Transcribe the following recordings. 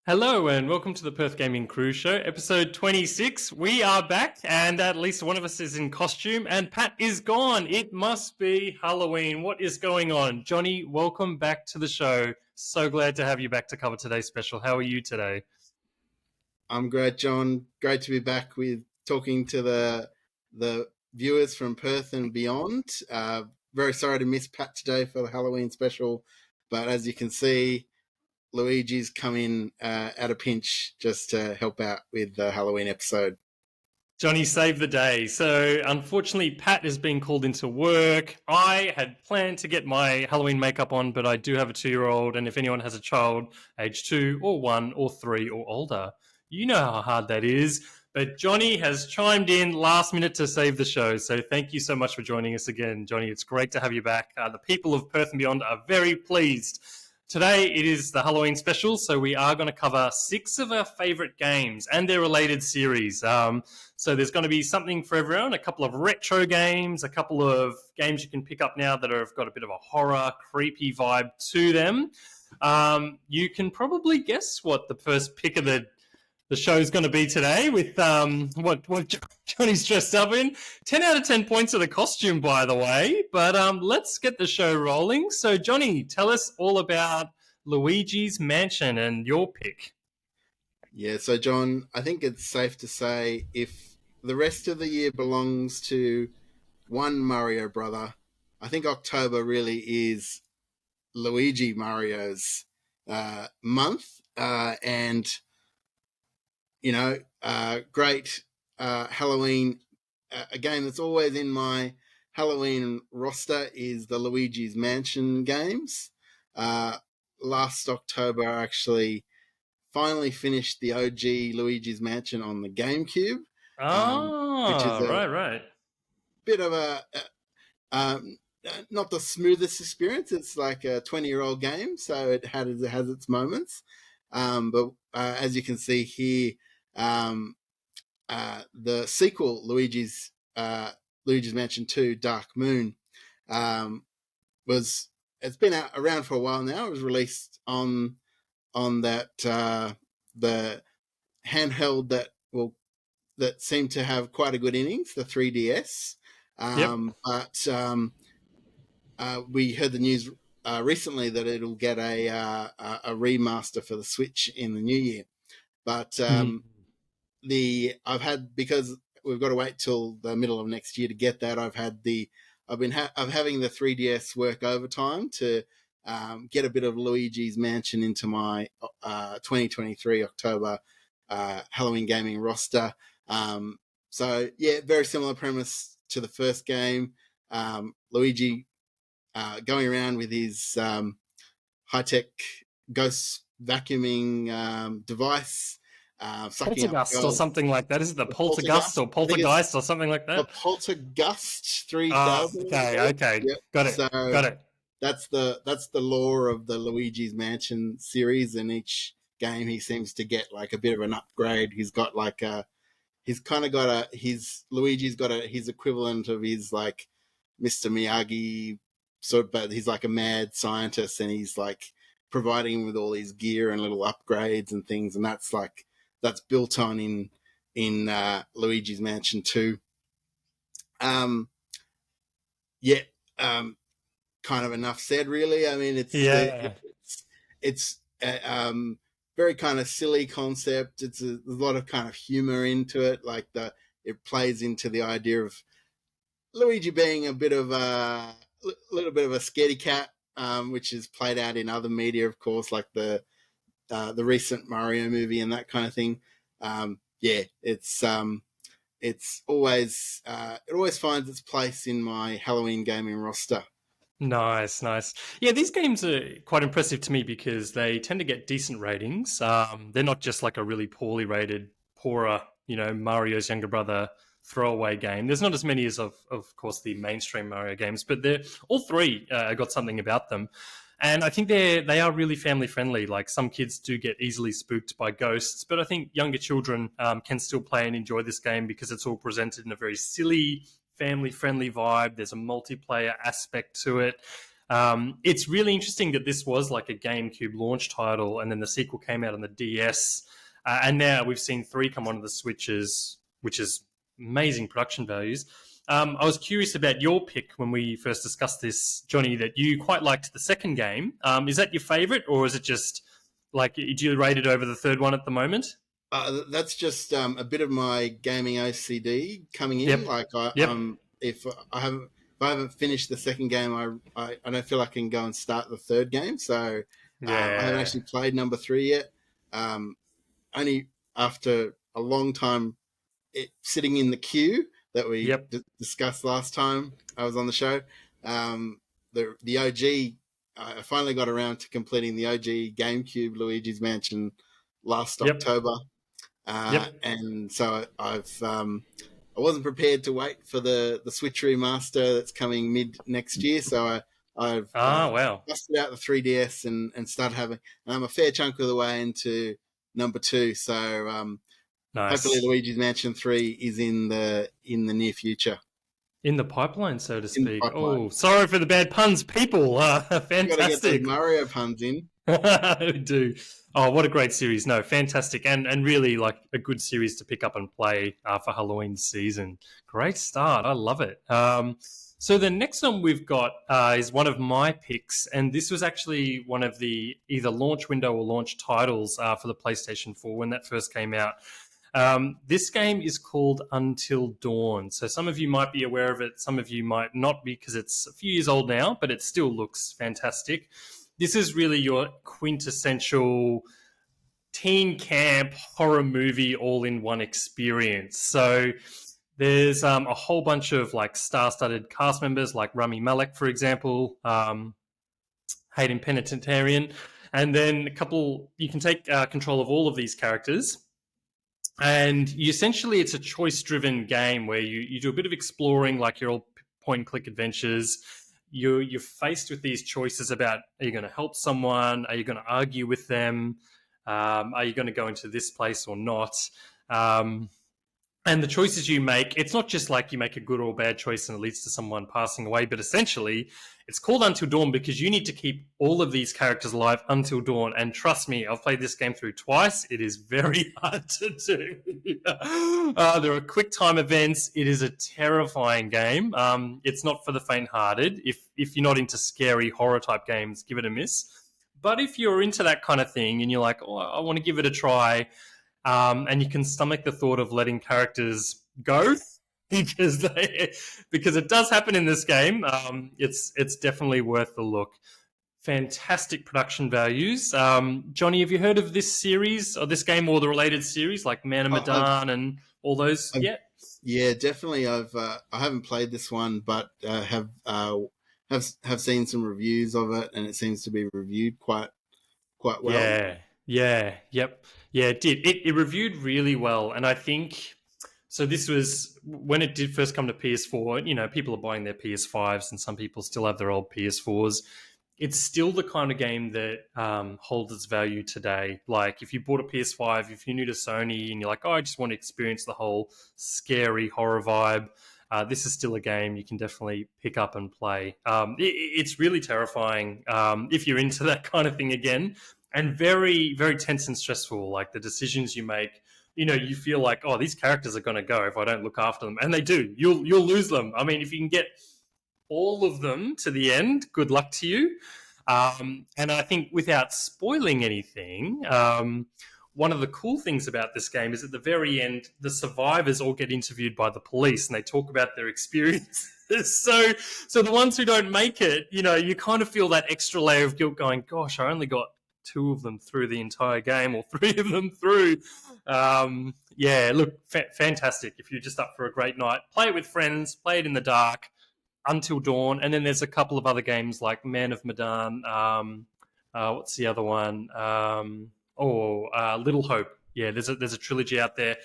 Hello and welcome to the Perth Gaming Crew Show, episode 26. We are back and at least one of us is in costume and Pat is gone. It must be Halloween. What is going on? Johnny, welcome back to the show. So glad to have you back to cover today's special. How are you today? I'm great, John. Great to be back with talking to the viewers from Perth and beyond. Very sorry to miss Pat today for the Halloween special, but as you can see, Luigi's come in at a pinch just to help out with the Halloween episode. Johnny saved the day. So unfortunately, Pat is being called into work. I had planned to get my Halloween makeup on, but I do have a 2-year-old, and if anyone has a child age 2 or 1 or 3 or older, you know how hard that is. But Johnny has chimed in last minute to save the show. So thank you so much for joining us again, Johnny. It's great to have you back. The people of Perth and beyond are very pleased. Today it is the Halloween special, so we are going to cover 6 of our favourite games and their related series. So there's going to be something for everyone, a couple of retro games, a couple of games you can pick up now that have got a bit of a horror, creepy vibe to them. You can probably guess what the first pick of the show's going to be today with what Johnny's dressed up in. 10 out of 10 points of the costume, by the way. But let's get the show rolling. So, Johnny, tell us all about Luigi's Mansion and your pick. Yeah, so John, I think it's safe to say if the rest of the year belongs to one Mario brother, I think October really is Luigi Mario's month. And you know, great Halloween. A game that's always in my Halloween roster is the Luigi's Mansion games. Last October, I actually finally finished the OG Luigi's Mansion on the GameCube. Which is right. Bit of not the smoothest experience. It's like a 20-year-old game, so it has its moments. But as you can see here, the sequel, Luigi's Mansion 2: Dark Moon, it's been around for a while now. It was released on that the handheld that seemed to have quite a good innings, the 3DS. But we heard the news recently that it'll get a remaster for the Switch in the new year. But because we've got to wait till the middle of next year to get that, I'm having the 3DS work overtime to get a bit of Luigi's Mansion into my 2023 October Halloween gaming roster. So yeah, very similar premise to the first game. Luigi going around with his high-tech ghost vacuuming device. Poltergeist or something like that. Is it the Poltergeist or Poltergeist or something like that? The Poltergeist 3000. Okay. Yep. Got it. That's the lore of the Luigi's Mansion series, and each game he seems to get like a bit of an upgrade. Luigi's got his equivalent of his like Mr. Miyagi but he's like a mad scientist, and he's like providing him with all his gear and little upgrades and things, and that's built on in Luigi's Mansion 2. Kind of enough said, really. I mean, it's very kind of silly concept. There's a lot of kind of humor into it. Like it plays into the idea of Luigi being a little bit of a scaredy cat, which is played out in other media, of course, like the recent Mario movie and that kind of thing. It's always it always finds its place in my Halloween gaming roster. Nice. Yeah, these games are quite impressive to me because they tend to get decent ratings. They're not just like a really poorly rated, poorer, Mario's younger brother throwaway game. There's not as many as, of course, the mainstream Mario games, but they're all three got something about them. And I think they are really family friendly. Like some kids do get easily spooked by ghosts, but I think younger children can still play and enjoy this game because it's all presented in a very silly, family friendly vibe. There's a multiplayer aspect to it. It's really interesting that this was like a GameCube launch title, and then the sequel came out on the DS, and now we've seen 3 come onto the Switches, which is amazing production values. I was curious about your pick when we first discussed this, Johnny, that you quite liked the second game. Is that your favourite, or is it just like, do you rate it over the third one at the moment? That's just a bit of my gaming OCD coming in. Yep. Like, if I haven't finished the second game, I don't feel I can go and start the third game. So I haven't actually played number 3 yet. Only after a long time sitting in the queue that we discussed last time I was on the show. The OG, I finally got around to completing the OG GameCube Luigi's Mansion last October. And so I wasn't prepared to wait for the Switch remaster that's coming mid next year. So I've busted out the 3DS and started having, and I'm a fair chunk of the way into number 2. So nice. Hopefully Luigi's Mansion 3 is in the near future. In the pipeline, so to speak. Oh, sorry for the bad puns, people. Fantastic. You've got to get those Mario puns in. We do. Oh, what a great series. No, fantastic. And really like a good series to pick up and play for Halloween season. Great start. I love it. So the next one we've got is one of my picks, and this was actually one of the either launch window or launch titles for the PlayStation 4 when that first came out. This game is called Until Dawn. So some of you might be aware of it, some of you might not, because it's a few years old now, but it still looks fantastic. This is really your quintessential teen camp horror movie all-in-one experience. So there's a whole bunch of like star-studded cast members like Rami Malek, for example, Hayden Penitentiarian, and then you can take control of all of these characters. And it's a choice-driven game where you do a bit of exploring, like your old point-and-click adventures. You're faced with these choices about, are you going to help someone? Are you going to argue with them? Are you going to go into this place or not? And the choices you make, it's not just like you make a good or bad choice and it leads to someone passing away, but essentially it's called Until Dawn because you need to keep all of these characters alive until dawn. And trust me, I've played this game through twice. It is very hard to do. There are quick time events. It is a terrifying game. It's not for the faint-hearted. If you're not into scary horror type games, give it a miss. But if you're into that kind of thing and you're like, oh, I want to give it a try, and you can stomach the thought of letting characters go because it does happen in this game. It's definitely worth the look. Fantastic production values. Johnny, have you heard of this series or this game or the related series like Man of Medan and all those yet? Yeah, definitely. I haven't played this one, but have seen some reviews of it, and it seems to be reviewed quite well. Yeah, it did. It reviewed really well, and I think so. This was when it did first come to PS4. You know, people are buying their PS5s, and some people still have their old PS4s. It's still the kind of game that holds its value today. Like, if you bought a PS5, if you're new to Sony, and you're like, oh, I just want to experience the whole scary horror vibe, this is still a game you can definitely pick up and play. It's really terrifying if you're into that kind of thing again. And very, very tense and stressful. Like the decisions you make, you feel like, oh, these characters are going to go if I don't look after them. And they do. You'll lose them. I mean, if you can get all of them to the end, good luck to you. And I think without spoiling anything, one of the cool things about this game is at the very end, the survivors all get interviewed by the police and they talk about their experiences. So the ones who don't make it, you kind of feel that extra layer of guilt going, gosh, I only got 2 of them through the entire game or 3 of them through. Fantastic. If you're just up for a great night, play it with friends, play it in the dark until dawn. And then there's a couple of other games like Man of Medan. What's the other one? Little Hope. Yeah, there's a trilogy out there.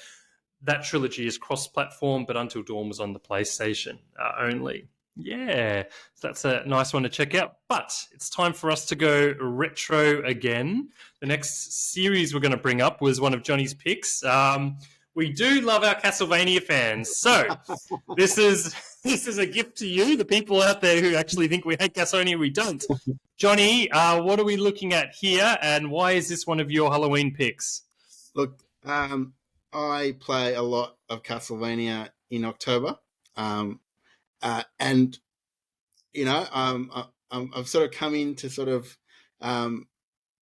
That trilogy is cross-platform, but Until Dawn was on the PlayStation only. Yeah, so that's a nice one to check out. But it's time for us to go retro again. The next series we're going to bring up was one of Johnny's picks. We do love our Castlevania fans. So this is a gift to you, the people out there who actually think we hate Castlevania. We don't. Johnny, what are we looking at here, and why is this one of your Halloween picks? Look, I play a lot of Castlevania in October, and I've sort of come in to sort of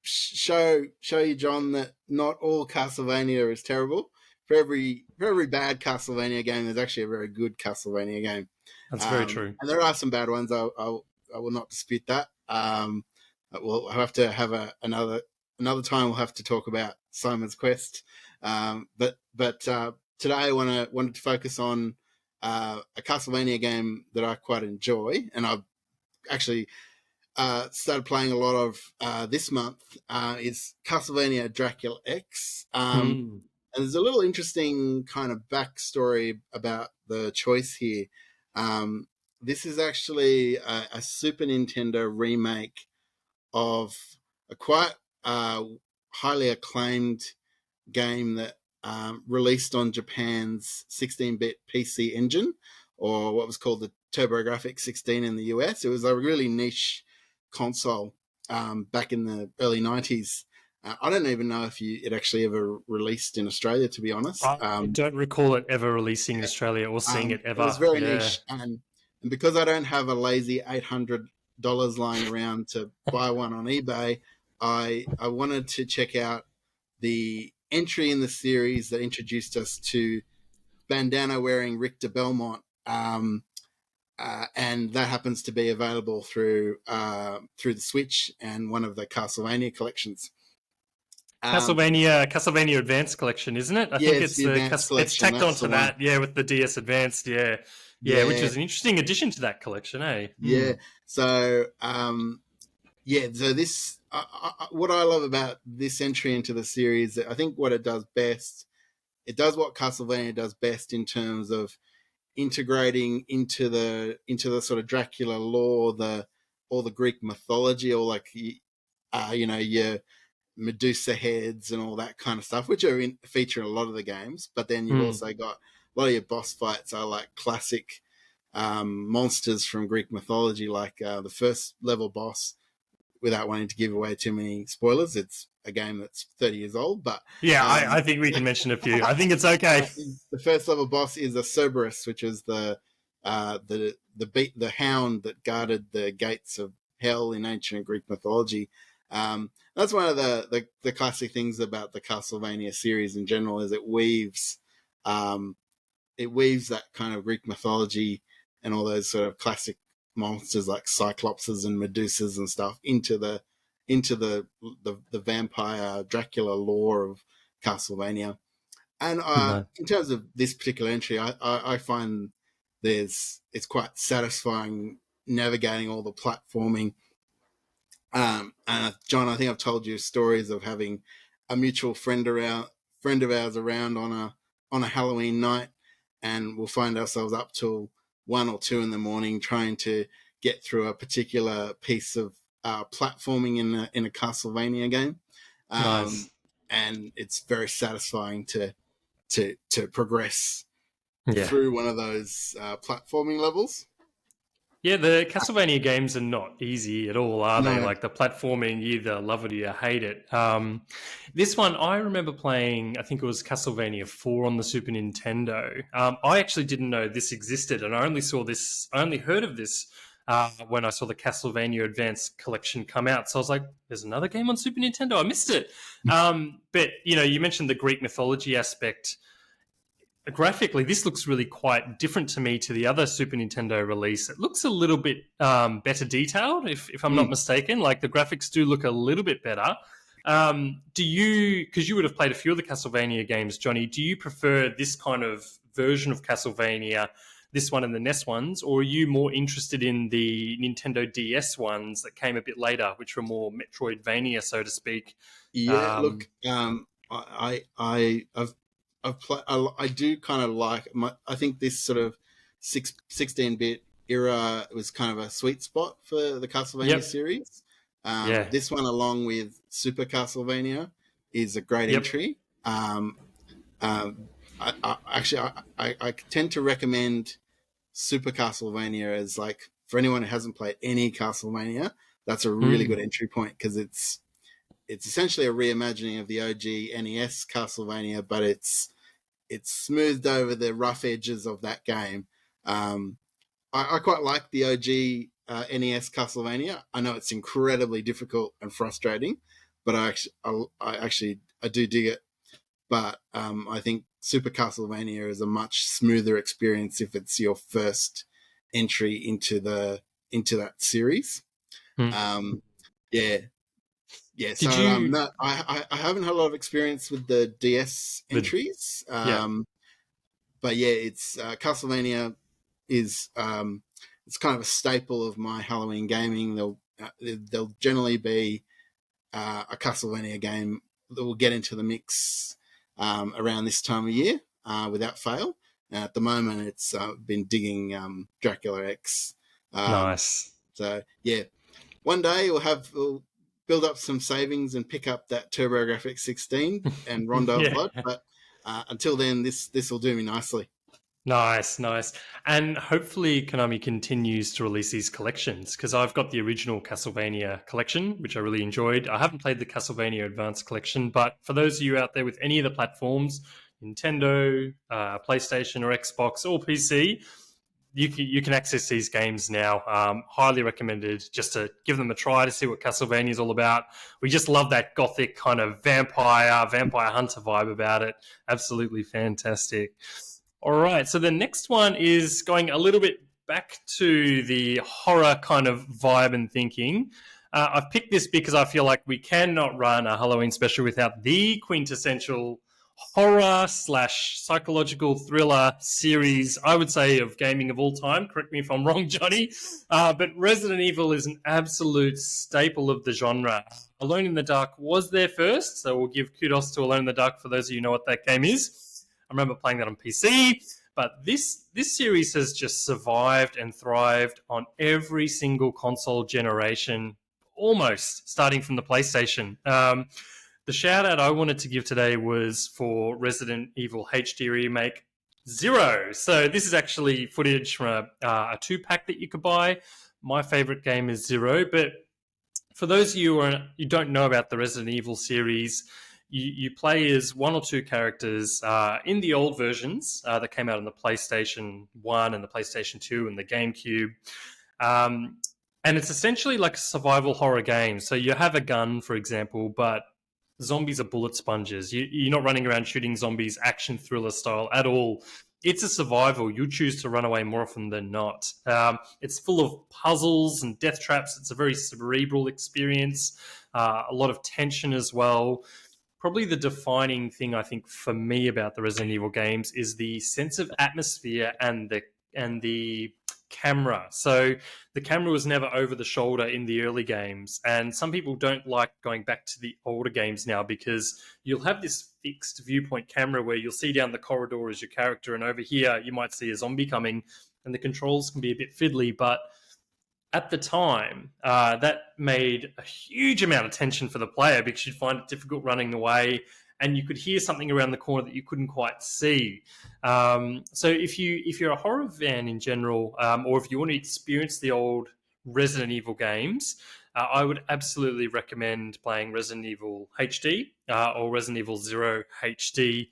show you, John, that not all Castlevania is terrible. For every bad Castlevania game, there's actually a very good Castlevania game. That's very true. And there are some bad ones. I will not dispute that. We'll have to have another time. We'll have to talk about Simon's Quest. But today I wanted to focus on a Castlevania game that I quite enjoy, and I've actually started playing a lot of this month. Is Castlevania Dracula X. And there's a little interesting kind of backstory about the choice here. This is actually a Super Nintendo remake of a quite highly acclaimed game that released on Japan's 16-bit PC engine, or what was called the TurboGrafx 16 in the US. It was a really niche console back in the early 90s. I don't even know if it actually ever released in Australia, to be honest. I don't recall it ever releasing in Australia or seeing it ever. It was very niche. And because I don't have a lazy $800 lying around to buy one on eBay, I wanted to check out the entry in the series that introduced us to bandana-wearing Richter Belmont, and that happens to be available through the Switch and one of the Castlevania collections. Castlevania Advanced Collection, isn't it? I think it's it's tacked onto that, with the DS Advanced, which is an interesting addition to that collection, eh? Yeah. So, so this, what I love about this entry into the series, I think what it does best, it does what Castlevania does best in terms of integrating into the sort of Dracula lore, all the Greek mythology, or like your Medusa heads and all that kind of stuff, which are feature in a lot of the games. But then you've also got a lot of your boss fights are like classic monsters from Greek mythology, like the first level boss. Without wanting to give away too many spoilers, it's a game that's 30 years old. But I think we can mention a few. I think it's okay. The first level boss is a Cerberus, which is the hound that guarded the gates of hell in ancient Greek mythology. That's one of the classic things about the Castlevania series in general, is it weaves that kind of Greek mythology and all those sort of classic monsters like Cyclopses and Medusas and stuff into the vampire Dracula lore of Castlevania. And in terms of this particular entry, I find it's quite satisfying navigating all the platforming. And John, I think I've told you stories of having a mutual friend of ours around on a Halloween night, and we'll find ourselves up till 1 or 2 in the morning trying to get through a particular piece of platforming in a Castlevania game. Nice. And it's very satisfying to progress through one of those platforming levels. Yeah, the Castlevania games are not easy at all, are they? Like the platforming, you either love it or you hate it. This one, I remember playing, I think it was Castlevania 4 on the Super Nintendo. I actually didn't know this existed, and I only heard of this when I saw the Castlevania Advanced Collection come out. So I was like, there's another game on Super Nintendo? I missed it. But, you mentioned the Greek mythology aspect. Graphically, this looks really quite different to me to the other Super Nintendo release. It looks a little bit better detailed, if I'm not mistaken. Like the graphics do look a little bit better. Because you would have played a few of the Castlevania games, Johnny, do you prefer this kind of version of Castlevania, this one and the NES ones, or are you more interested in the Nintendo DS ones that came a bit later, which were more Metroidvania, so to speak? Yeah, look, I do kind of like. I think this sort of 16-bit era was kind of a sweet spot for the Castlevania series. This one, along with Super Castlevania, is a great entry. I tend to recommend Super Castlevania as like for anyone who hasn't played any Castlevania. That's a really good Mm. entry point because it's essentially a reimagining of the OG NES Castlevania, but it's smoothed over the rough edges of that game. Um, I quite like the OG NES Castlevania. I know it's incredibly difficult and frustrating, but I do dig it. But I think Super Castlevania is a much smoother experience if it's your first entry into that series. Mm. Um, yeah, yeah. Did So you no, I haven't had a lot of experience with the DS the entries. yeah. But yeah, it's Castlevania is it's kind of a staple of my Halloween gaming. There'll generally be a Castlevania game that will get into the mix around this time of year without fail. At the moment, it's been digging Dracula X. Um, Nice. so yeah, one day we'll build up some savings and pick up that TurboGrafx 16 and Rondo of Yeah. Blood. But until then, this will do me nicely. Nice, nice. And hopefully Konami continues to release these collections because I've got the original Castlevania collection, which I really enjoyed. I haven't played the Castlevania Advanced collection, but for those of you out there with any of the platforms, Nintendo, PlayStation or Xbox or PC, you can access these games now. Highly recommended just to give them a try to see what Castlevania is all about. We just love that gothic kind of vampire hunter vibe about it. Absolutely fantastic. All right, so the next one is going a little bit back to the horror kind of vibe and thinking. I've picked this because I feel like we cannot run a Halloween special without the quintessential horror slash psychological thriller series, I would say, of gaming of all time. Correct me if I'm wrong, Johnny. But Resident Evil is an absolute staple of the genre. Alone in the Dark was there first, so we'll give kudos to Alone in the Dark for those of you who know what that game is. I remember playing that on PC, but this series has just survived and thrived on every single console generation, almost starting from the PlayStation. The shout out I wanted to give today was for Resident Evil HD Remake Zero. So this is actually footage from a 2-pack that you could buy. My favorite game is Zero, but for those of you who don't know about the Resident Evil series, you play as one or two characters in the old versions that came out on the PlayStation 1 and the PlayStation 2 and the GameCube. And it's essentially like a survival horror game. So you have a gun, for example, but zombies are bullet sponges. You're not running around shooting zombies action thriller style at all. It's a survival. You choose to run away more often than not. It's full of puzzles and death traps. It's a very cerebral experience, a lot of tension as well. Probably the defining thing I think for me about the Resident Evil games is the sense of atmosphere and the camera. So the camera was never over the shoulder in the early games, and some people don't like going back to the older games now because you'll have this fixed viewpoint camera where you'll see down the corridor as your character, and over here you might see a zombie coming, and the controls can be a bit fiddly, but at the time, that made a huge amount of tension for the player because you'd find it difficult running away, and you could hear something around the corner that you couldn't quite see. So if you're a horror fan in general, or if you want to experience the old Resident Evil games, I would absolutely recommend playing Resident Evil HD or Resident Evil Zero HD.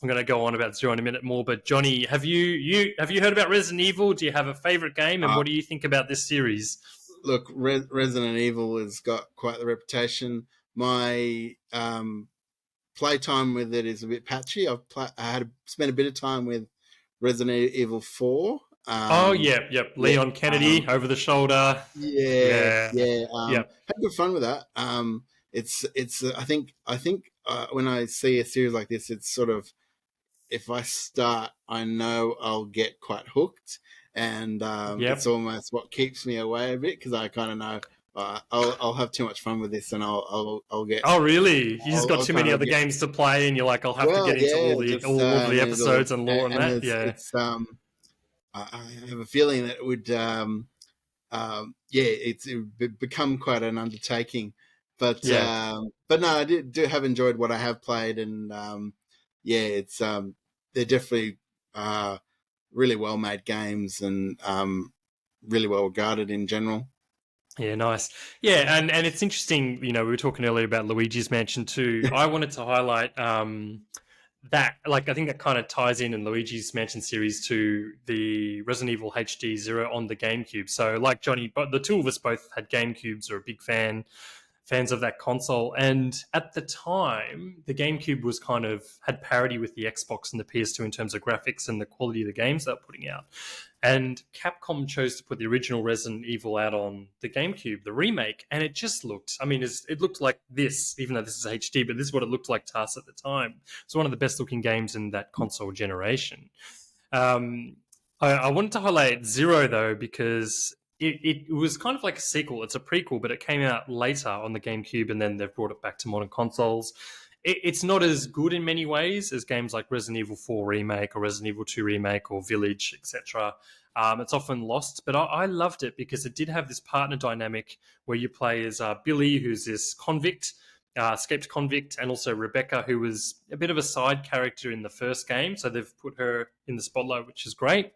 I'm going to go on about Zero in a minute more, but Johnny, have you heard about Resident Evil? Do you have a favorite game, and what do you think about this series? Look, Resident Evil has got quite the reputation. My playtime with it is a bit patchy. I had spent a bit of time with Resident Evil 4. Oh, yeah, yep. Leon Kennedy over the shoulder. Yeah. Yep. Had good fun with that. It's I think when I see a series like this, it's sort of, if I start, I know I'll get quite hooked, and it's almost what keeps me away a bit because I kind of know I'll have too much fun with this, and I'll get. Oh, really? You just got I'll too many other games to play, and you're like, I'll have to get into all of the episodes and lore and that. It's I have a feeling that it would it would become quite an undertaking, but no, I do have enjoyed what I have played, and yeah, it's they're definitely really well made games and really well regarded in general. Yeah, nice. Yeah, and it's interesting, we were talking earlier about Luigi's Mansion too. I wanted to highlight that, like, I think that kind of ties in Luigi's Mansion series to the Resident Evil HD Zero on the GameCube. So, like Johnny, but the two of us both had GameCubes, or a big fans of that console. And at the time, the GameCube was kind of had parity with the Xbox and the PS2 in terms of graphics and the quality of the games they're putting out. And Capcom chose to put the original Resident Evil out on the GameCube, the remake, and it just looked, I mean, it looked like this, even though this is HD, but this is what it looked like to us at the time. It's one of the best looking games in that console generation. I wanted to highlight Zero, though, because it was kind of like a sequel. It's a prequel, but it came out later on the GameCube, and then they've brought it back to modern consoles. It's not as good in many ways as games like Resident Evil 4 Remake or Resident Evil 2 Remake or Village, etc. It's often lost, but I loved it because it did have this partner dynamic where you play as Billy, who's this convict, escaped convict, and also Rebecca, who was a bit of a side character in the first game. So they've put her in the spotlight, which is great.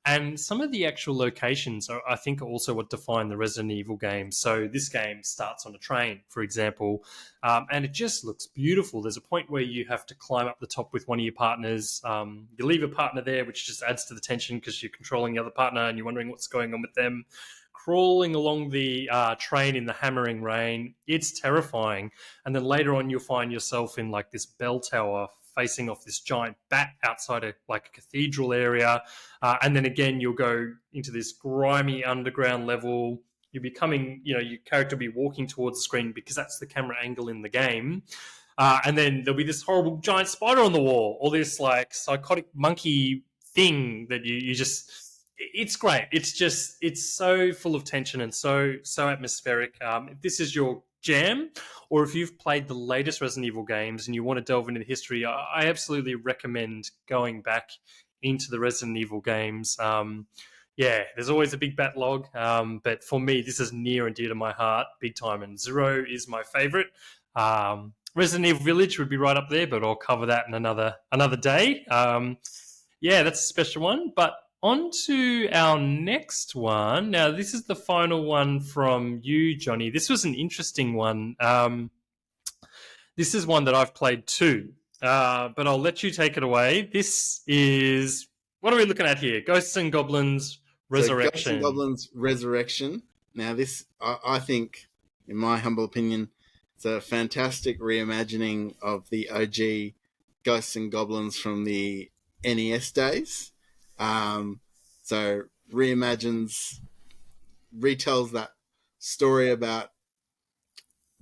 And some of the actual locations, I think, are also what define the Resident Evil games. So this game starts on a train, for example, and it just looks beautiful. There's a point where you have to climb up the top with one of your partners. You leave a partner there, which just adds to the tension because you're controlling the other partner and you're wondering what's going on with them. Crawling along the train in the hammering rain, it's terrifying. And then later on, you'll find yourself in like this bell tower facing off this giant bat outside a cathedral area. And then again, you'll go into this grimy underground level. You'll be coming, your character will be walking towards the screen because that's the camera angle in the game. And then there'll be this horrible giant spider on the wall, or this like psychotic monkey thing that you just, it's great. It's so full of tension and so atmospheric. If this is your jam, or if you've played the latest Resident Evil games and you want to delve into the history, I absolutely recommend going back into the Resident Evil games. Yeah, there's always a big backlog, but for me, this is near and dear to my heart, big time. And Zero is my favorite. Resident Evil Village would be right up there, but I'll cover that in another day. Yeah, that's a special one. But on to our next one. Now, this is the final one from you, Johnny. This was an interesting one. This is one that I've played too, but I'll let you take it away. This is, what are we looking at here? Ghosts and Goblins Resurrection. So Ghosts and Goblins Resurrection. Now, this, I think, in my humble opinion, it's a fantastic reimagining of the OG Ghosts and Goblins from the NES days. So retells that story about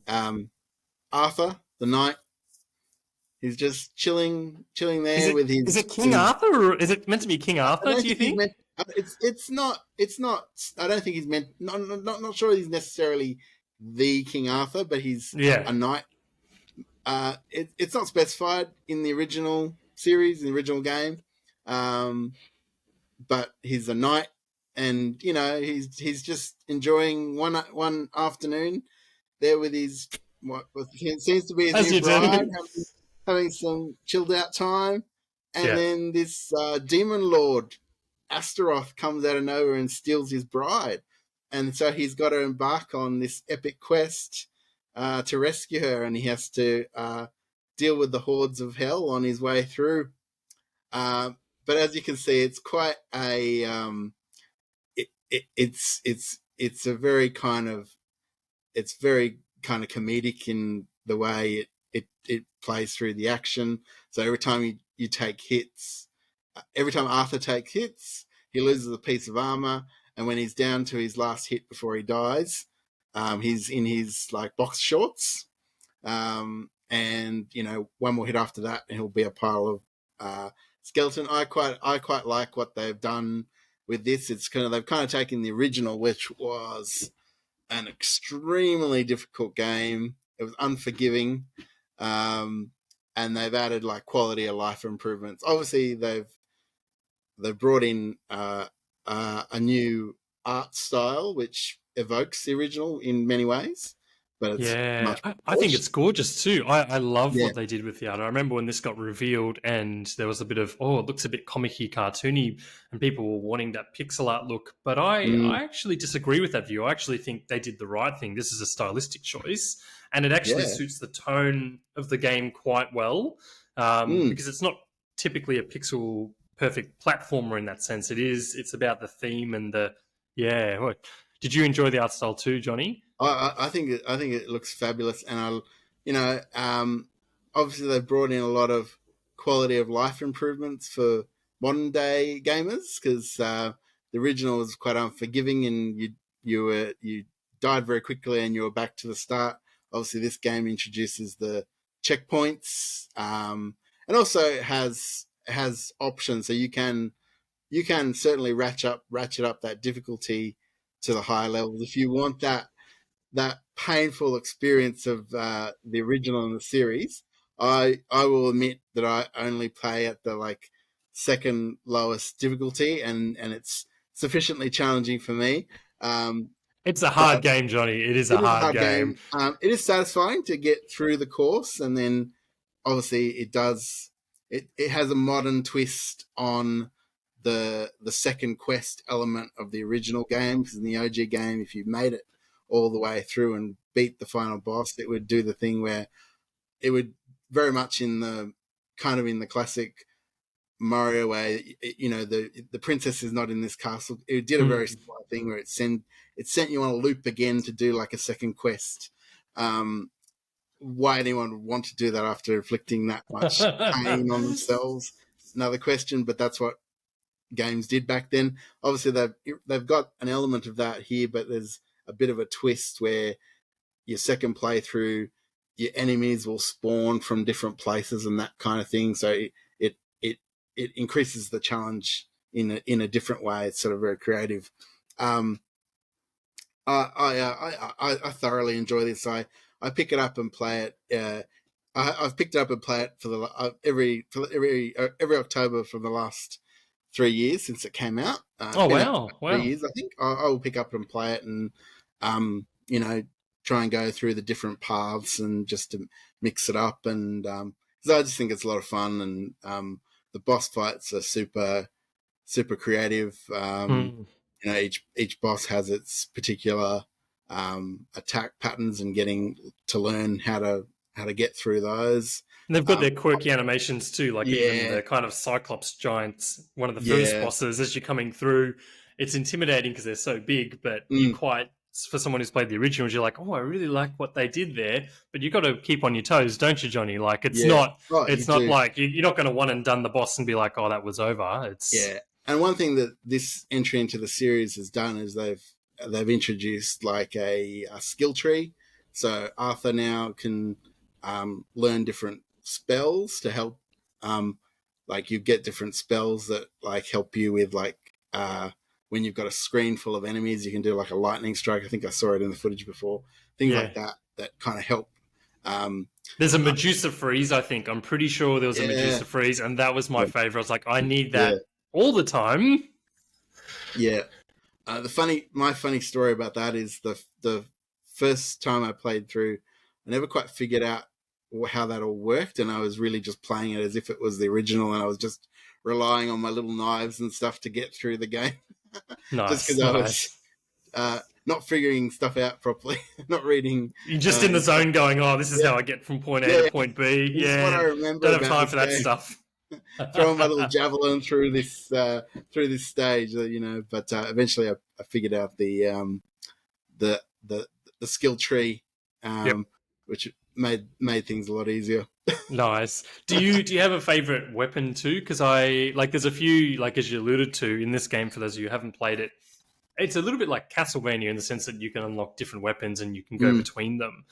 Arthur, the knight. He's just chilling there with his. Is it King Arthur, or is it meant to be King Arthur? Do you think? It's not. I don't think he's meant. Not sure he's necessarily the King Arthur, but he's a knight. It's not specified in the original series, in the original game. But he's a knight, and he's just enjoying one afternoon there with his what seems to be his new bride, having some chilled out time, and then this demon lord Astaroth comes out of nowhere and steals his bride, and so he's got to embark on this epic quest to rescue her, and he has to deal with the hordes of hell on his way through. But as you can see, it's quite a it's a very kind of comedic in the way it plays through the action. So every time you take hits, every time Arthur takes hits, he loses a piece of armor, and when he's down to his last hit before he dies, he's in his like box shorts, and one more hit after that, and he'll be a pile of skeleton. I quite like what they've done with this. They've kind of taken the original, which was an extremely difficult game. It was unforgiving, and they've added like quality of life improvements. Obviously, they've brought in a new art style which evokes the original in many ways. but it's Yeah, much I, more I think polished. it's gorgeous too. I love Yeah. what they did with the art. I remember when this got revealed and there was a bit of, oh, it looks a bit comic-y, cartoony, and people were wanting that pixel art look. But I Mm, actually disagree with that view. I actually think they did the right thing. This is a stylistic choice, and it actually yeah. suits the tone of the game quite well Mm. because it's not typically a pixel perfect platformer in that sense. It's about the theme and the, yeah. What, did you enjoy the art style too, Johnny? I think it looks fabulous, and you know, obviously they've brought in a lot of quality of life improvements for modern day gamers because the original was quite unforgiving, and you died very quickly, and you were back to the start. Obviously, this game introduces the checkpoints, and also has options, so you can certainly ratchet up that difficulty to the higher levels if you want that painful experience of the original in the series. I will admit that I only play at the like second lowest difficulty, and it's sufficiently challenging for me. Um, It's a hard but game, Johnny. It is a it is a hard hard game. game. It is satisfying to get through the course, and then obviously it does. It has a modern twist on the second quest element of the original game. Because in the OG game, if you made it all the way through and beat the final boss, it would do the thing where it would very much in the kind of in the classic Mario way. You know, the princess is not in this castle. It did a very Mm. similar thing where it sent you on a loop again to do like a second quest. Um, why anyone would want to do that after inflicting that much pain on themselves, another question. But that's what games did back then. Obviously, they've got an element of that here, but there's a bit of a twist where your second playthrough, your enemies will spawn from different places and that kind of thing. So it it increases the challenge in a different way. It's sort of very creative. Um, I thoroughly enjoy this. I pick it up and play it. I've picked it up and play it for the every October for the last 3 years since it came out. It's Oh been out wow, for three wow. years, I think. I will pick up and play it, and you know, try and go through the different paths and just to mix it up. And so I just think it's a lot of fun, and the boss fights are super creative. Mm. You know, each boss has its particular attack patterns, and getting to learn how to get through those. And they've got Um, their quirky animations too, like even yeah, the kind of Cyclops giants, one of the first yeah, bosses as you're coming through. It's intimidating because they're so big, but you mm, quite, for someone who's played the originals, you're like, oh, I really like what they did there. But you got to keep on your toes, don't you, Johnny? Like yeah. Oh, you it's not do. like you're not going to one and done the boss and be like, oh, that was over. It's Yeah, and one thing that this entry into the series has done is they've introduced like a skill tree. So Arthur now can learn different spells to help. Like you get different spells that like help you with like when you've got a screen full of enemies, you can do like a lightning strike. I think I saw it in the footage before. Things yeah. like that that kind of help. Um, There's a uh, Medusa freeze, I think. I'm pretty sure there was a yeah, Medusa freeze, and that was my favorite. I was like, I need yeah, that all the time. yeah. My funny story about that is the first time I played through, I never quite figured out how that all worked, and I was really just playing it as if it was the original, and I was just relying on my little knives and stuff to get through the game, just Nice, because I was nice. not figuring stuff out properly, not reading. You're just in the zone going, oh, this is Yeah, how I get from point A to yeah. point B. This is what I Yeah, remember don't have about time this for that game. stuff. Throwing my little javelin through this stage, you know. But eventually, I figured out the the the skill tree, Yep, which made things a lot easier. nice. Do you have a favorite weapon too? Because I like there's a few like as you alluded to in this game. For those of you who haven't played it, it's a little bit like Castlevania in the sense that you can unlock different weapons and you can go Mm, between them.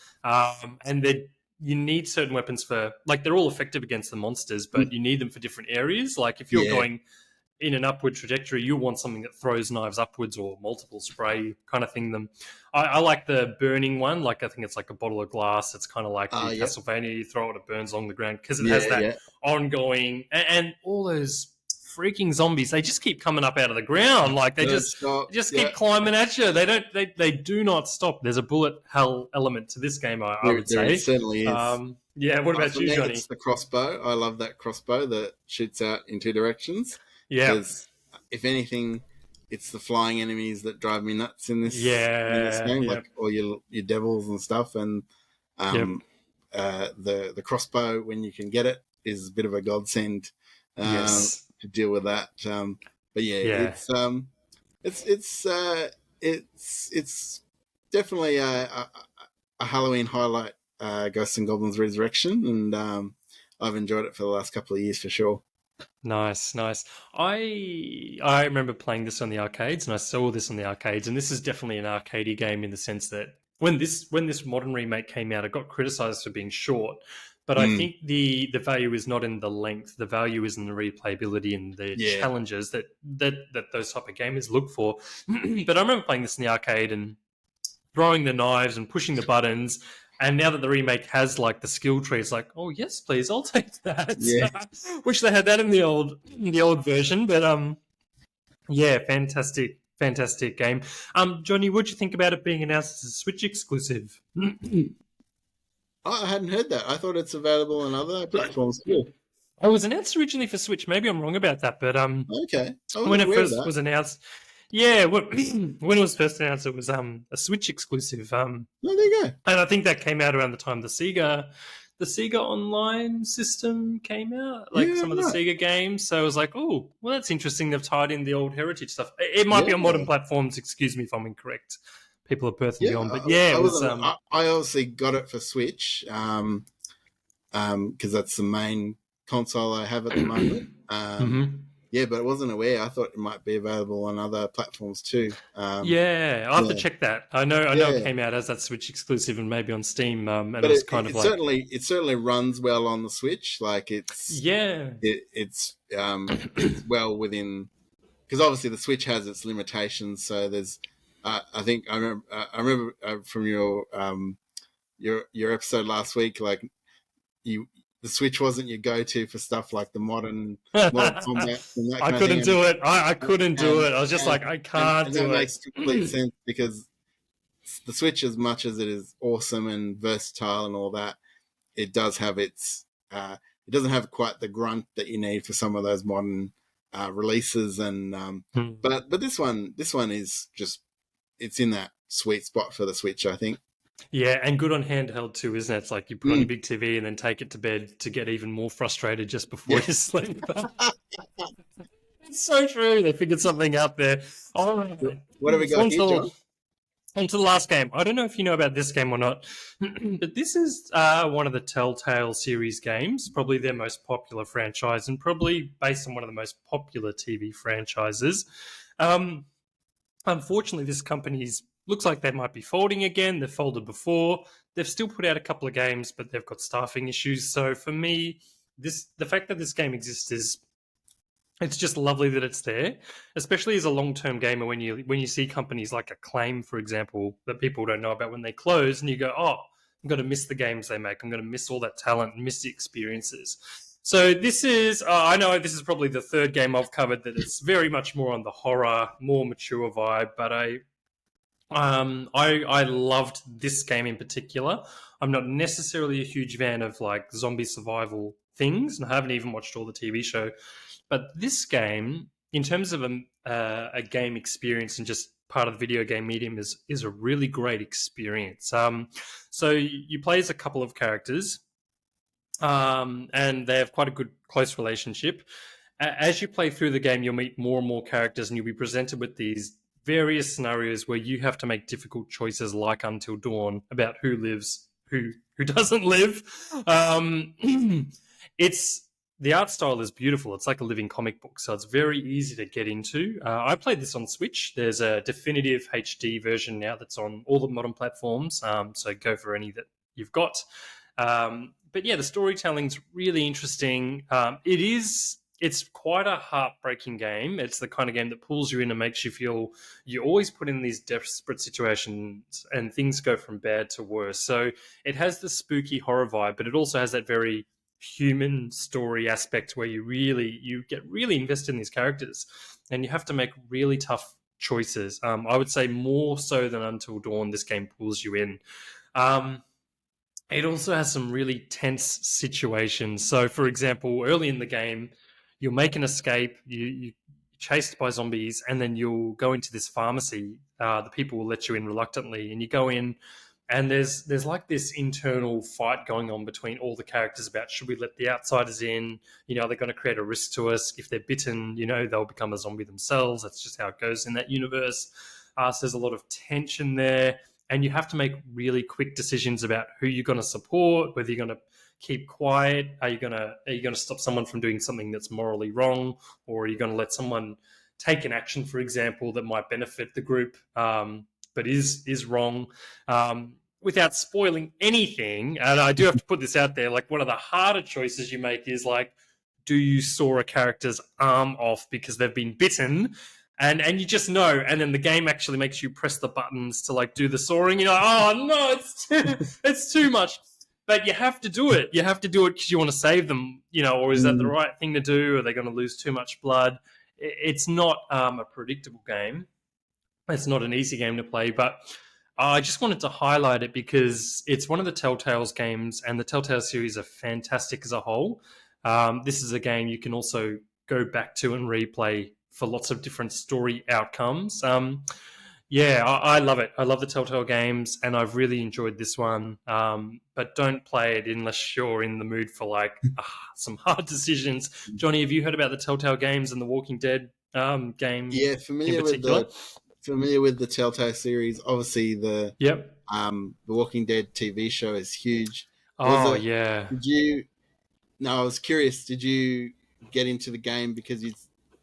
And they you need certain weapons for like they're all effective against the monsters, mm, but you need them for different areas. Like if you're yeah, going in an upward trajectory, you want something that throws knives upwards or multiple spray kind of thing. Them, I like the burning one. Like I think it's like a bottle of glass. It's kind of like the yep, Castlevania. You throw it, it burns along the ground because it has yeah, that yeah, ongoing and all those. freaking zombies. They just keep coming up out of the ground. Like they Don't just stop. keep climbing at you. They do not stop. There's a bullet hell element to this game, I would There say. certainly is. Yeah, what about For you, me, Johnny? it's the crossbow. I love that crossbow that shoots out in two directions. Yeah. Because if anything, it's the flying enemies that drive me nuts in this game, yeah. like all your devils and stuff. And the crossbow, when you can get it, is a bit of a godsend Yes. to deal with that. But yeah, it's definitely a Halloween highlight. Ghosts and Goblins Resurrection, and I've enjoyed it for the last couple of years for sure. Nice. I remember playing this on the arcades, and I saw this on the arcades, and this is definitely an arcadey game in the sense that when this modern remake came out, it got criticized for being short. But I think the value is not in the length. The value is in the replayability and the challenges that those type of gamers look for. But I remember playing this in the arcade and throwing the knives and pushing the buttons. And now that the remake has like the skill tree, it's like, oh yes, please, I'll take that. Yeah. Wish they had that in the old version, but yeah, fantastic game. Johnny, what'd you think about it being announced as a Switch exclusive? I hadn't heard that. I thought it's available on other platforms too. It was announced originally for Switch. Maybe I'm wrong about that, but okay. When it first was announced, when it was first announced, it was a Switch exclusive. Oh, there you go. And I think that came out around the time the Sega Online system came out, like some of the Sega games. So I was like, oh, well, that's interesting. They've tied in the old heritage stuff. It might be on modern platforms. Excuse me if I'm incorrect. People of Perth and beyond, but it was. I obviously got it for Switch, because that's the main console I have at the moment. Yeah, but I wasn't aware. I thought it might be available on other platforms too. I'll have to check that. I know it came out as that Switch exclusive and maybe on Steam. And but it certainly runs well on the Switch. Like it's well within, because obviously the Switch has its limitations. So there's, I think I remember from your episode last week, like the Switch wasn't your go-to for stuff like the modern combat. And that I couldn't do it. I couldn't do it. I was just I can't do it. That makes complete sense, because the Switch, as much as it is awesome and versatile and all that, it does have its. It doesn't have quite the grunt that you need for some of those modern releases. And but this one is just, it's in that sweet spot for the Switch, I think. Yeah, and good on handheld too, isn't it? It's like you put on a big TV and then take it to bed to get even more frustrated just before you sleep. It's so true. They figured something out there. All right. What have we got here, John? On to the last game. I don't know if you know about this game or not, but this is one of the Telltale series games, probably their most popular franchise, and probably based on one of the most popular TV franchises. Unfortunately, this company's looks like they might be folding again. They've folded before. They've still put out a couple of games, but they've got staffing issues. So for me, the fact that this game exists it's just lovely that it's there, especially as a long-term gamer. When you see companies like Acclaim, for example, that people don't know about when they close, and you go, oh, I'm going to miss the games they make. I'm going to miss all that talent and miss the experiences. So this is, I know this is probably the third game I've covered that is very much more on the horror, more mature vibe, but I loved this game in particular. I'm not necessarily a huge fan of like zombie survival things, and I haven't even watched all the TV show. But this game, in terms of a game experience and just part of the video game medium, is a really great experience. So you play as a couple of characters, and they have quite a good close relationship. As you play through the game, you'll meet more and more characters, and you'll be presented with these various scenarios where you have to make difficult choices, like Until Dawn, about who lives, who doesn't live. The art style is beautiful. It's like a living comic book, so it's very easy to get into. I played this on Switch. There's a definitive HD version now that's on all the modern platforms, so go for any that you've got. But yeah, the storytelling's really interesting. It's quite a heartbreaking game. It's the kind of game that pulls you in and makes you feel you're always put in these desperate situations and things go from bad to worse. So it has the spooky horror vibe, but it also has that very human story aspect where you get really invested in these characters, and you have to make really tough choices. I would say more so than Until Dawn, this game pulls you in. Um, it also has some really tense situations. So, for example, early in the game, you'll make an escape, you chased by zombies, and then you'll go into this pharmacy. The people will let you in reluctantly, and you go in, and there's like this internal fight going on between all the characters about should we let the outsiders in? You know, they're going to create a risk to us. If they're bitten, you know, they'll become a zombie themselves. That's just how it goes in that universe. So there's a lot of tension there, and you have to make really quick decisions about who you're going to support, whether you're going to keep quiet, are you going to stop someone from doing something that's morally wrong, or are you going to let someone take an action, for example, that might benefit the group, but is wrong, without spoiling anything. And I do have to put this out there, like one of the harder choices you make is like, do you saw a character's arm off because they've been bitten? And you just know, and then the game actually makes you press the buttons to like do the sawing. You're like, oh no, it's too much. But you have to do it. You have to do it because you want to save them, you know, or is that the right thing to do? Are they going to lose too much blood? It's not a predictable game. It's not an easy game to play, but I just wanted to highlight it because it's one of the Telltale's games, and the Telltale series are fantastic as a whole. This is a game you can also go back to and replay for lots of different story outcomes. Yeah, I love it. I love the Telltale games, and I've really enjoyed this one. But don't play it unless you're in the mood for like some hard decisions. Johnny, have you heard about the Telltale games and the Walking Dead game? Yeah, familiar with the Telltale series. Obviously, the Walking Dead TV show is huge. Yeah. Did you? No, I was curious. Did you get into the game because you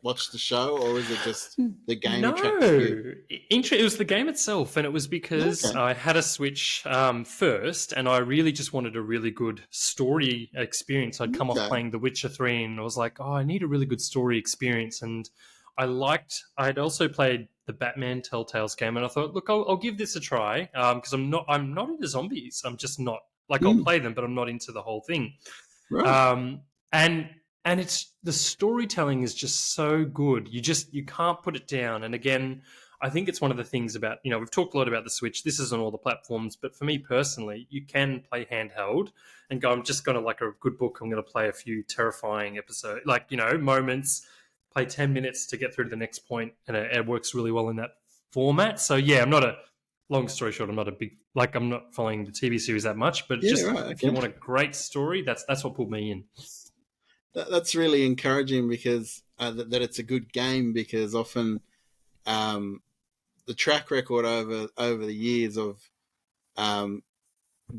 watched the show, or is it just the game attracted you? It was the game itself, and it was because I had a Switch first, and I really just wanted a really good story experience. I'd come off playing The Witcher 3, and I was like, oh, I need a really good story experience. And I'd also played the Batman Telltales game, and I thought, look, I'll give this a try, because I'm not into zombies. I'm just not, like, I'll play them, but I'm not into the whole thing. Right. And it's, the storytelling is just so good. You can't put it down. And again, I think it's one of the things about, you know, we've talked a lot about the Switch. This is on all the platforms, but for me personally, you can play handheld and go, I'm just going to, like a good book, I'm going to play a few terrifying episodes, like, you know, moments, play 10 minutes to get through to the next point, and it works really well in that format. So yeah, long story short, I'm not following the TV series that much, but if you want a great story, that's what pulled me in. That's really encouraging because that it's a good game, because often the track record over the years of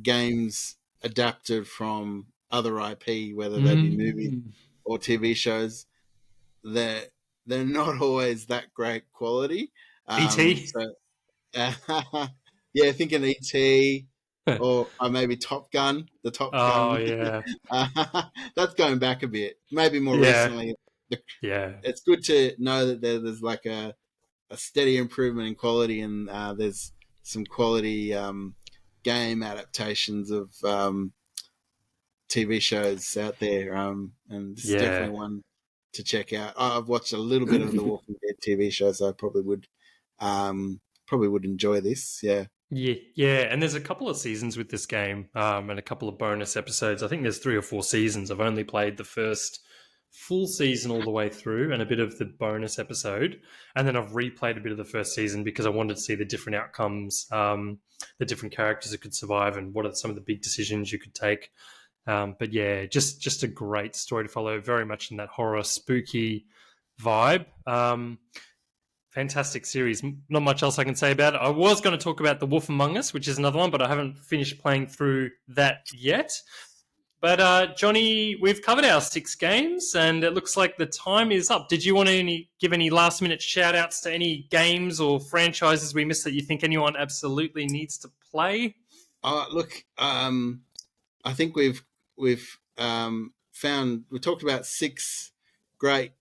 games adapted from other IP, whether they be movies or TV shows, they're not always that great quality. E.T. Yeah, thinking E.T. or maybe Top Gun. The Top Gun. Yeah. That's going back a bit. Maybe more recently. It's good to know that there's like a steady improvement in quality, and there's some quality game adaptations of TV shows out there. And this is definitely one to check out. I've watched a little bit of the Walking Dead TV show, so I probably would enjoy this. Yeah, and there's a couple of seasons with this game, and a couple of bonus episodes. I think there's 3 or 4 seasons. I've only played the first full season all the way through, and a bit of the bonus episode, and then I've replayed a bit of the first season because I wanted to see the different outcomes, the different characters that could survive, and what are some of the big decisions you could take. But yeah, just a great story to follow, very much in that horror, spooky vibe. Fantastic series. Not much else I can say about it. I was going to talk about The Wolf Among Us, which is another one, but I haven't finished playing through that yet. But Johnny, we've covered our 6 games, and it looks like the time is up. Did you want to give any last-minute shout-outs to any games or franchises we missed that you think anyone absolutely needs to play? Look, I think we've talked about 6 great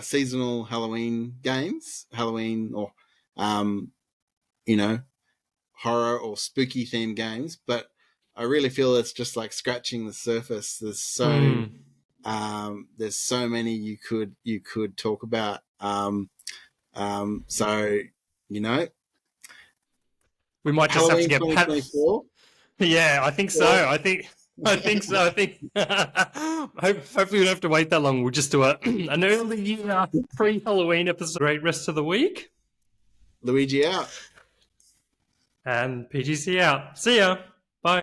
seasonal Halloween games, or horror or spooky themed games. But I really feel it's just like scratching the surface. There's so many you could talk about. So we might just Halloween have to get Pat. 2024. Yeah, I think so. I think so. I think hopefully we don't have to wait that long. We'll just do an early pre-Halloween episode. Great rest of the week. Luigi out. And PGC out. See ya.